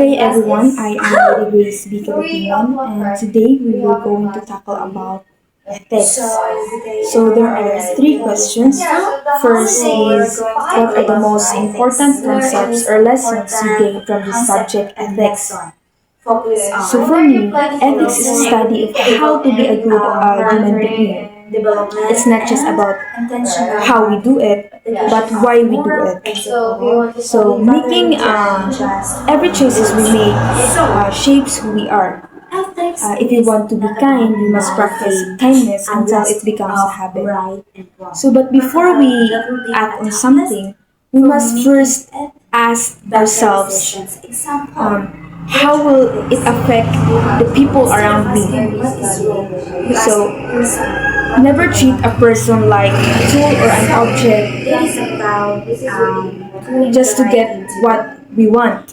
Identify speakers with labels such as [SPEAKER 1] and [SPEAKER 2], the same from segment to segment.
[SPEAKER 1] day, everyone. I am Lady Grace B. Filipino, and today we will going to tackle about ethics. So there are three questions. First is, what are the most important concepts or lessons you gain from the subject ethics? So for me, ethics is a study of how to be a good human being. It's not just about how we do it, but why we do it. So making every choices we make shapes who we are. If we want to be kind, we must practice kindness until it becomes a habit. So, but before we act on something, we must first ask ourselves, how will it affect the people around me? So, never treat a person like a tool or an object just to get what we want.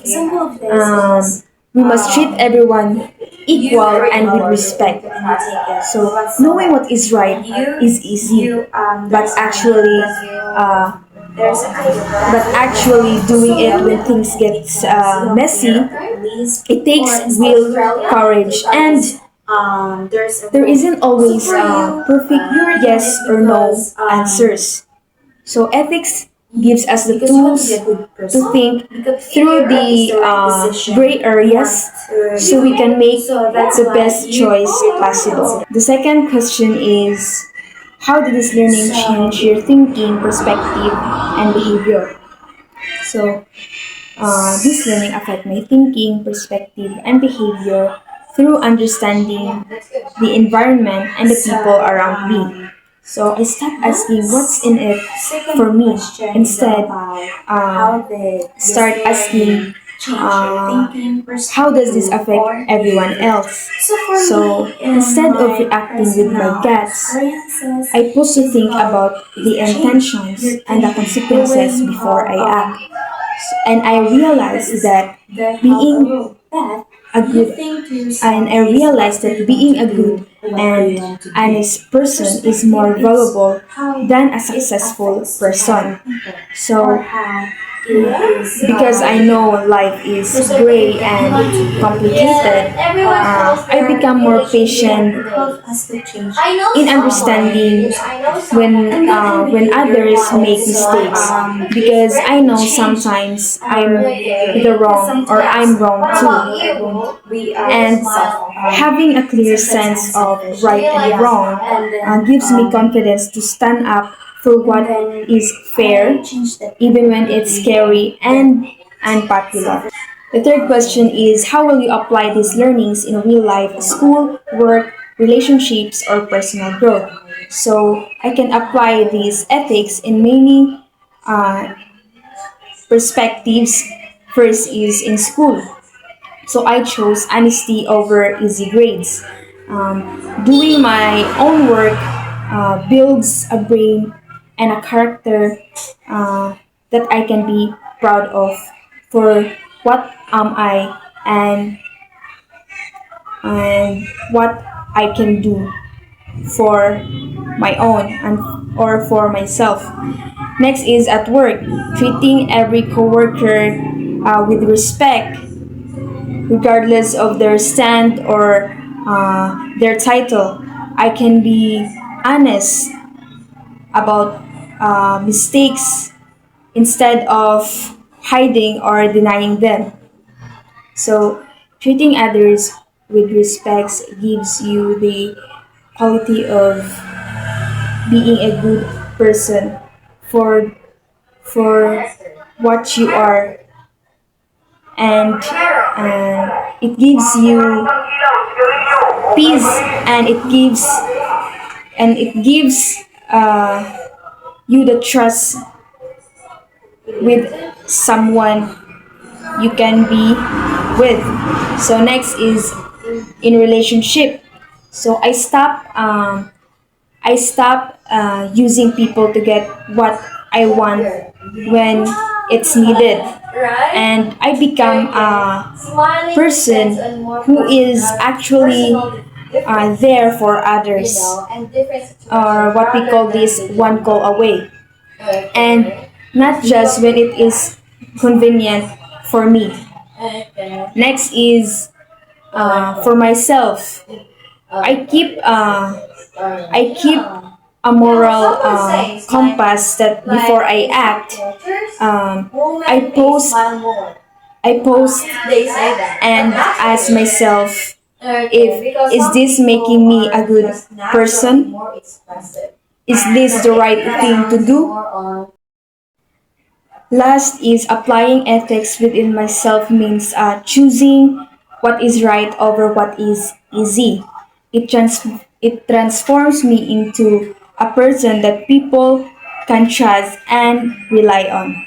[SPEAKER 1] We must treat everyone equal and with respect. So, knowing what is right is easy, but actually doing it when things get messy, it takes real courage, and there isn't always perfect yes or no answers. So ethics gives us the tools to think through the gray areas so we can make the best choice possible. The second question is, how did this learning change your thinking, perspective, and behavior? So, this learning affect my thinking, perspective, and behavior through understanding the environment and the people around me. So I stopped asking what's in it for me. Instead, start asking how does this affect everyone else? So instead of reacting with my guts, I pause to think about the intentions and the consequences before I act. And I realized that being a good and I realized that being a good and honest person is more valuable than a successful person. So because I know life is gray and complicated, I become more patient in understanding when others make mistakes, because I know sometimes I'm wrong too, and having a clear sense of right and wrong gives me confidence to stand up for what is fair, even when it's scary and unpopular. The third question is, how will you apply these learnings in real life, school, work, relationships, or personal growth? So I can apply these ethics in many uh, perspectives. First is in school. So I chose honesty over easy grades. Doing my own work builds a brain and a character that I can be proud of for what am I and what I can do for my own and or for myself. Next is at work, treating every coworker with respect, regardless of their stand or their title. I can be honest about mistakes instead of hiding or denying them. So, treating others with respect gives you the quality of being a good person for for what you are, and it gives you peace, and it gives you the trust with someone you can be with. So next is in relationship. So I stop using people to get what I want when it's needed, and I become a person who is actually there for others, or what we call this one call away, and not just when it is convenient for me. Next is for myself. I keep a moral compass that before I act, um, I pause I pause and ask myself if is this making me a good person? Is this the right thing to do? Last is applying ethics within myself means choosing what is right over what is easy. It transforms me into a person that people can trust and rely on.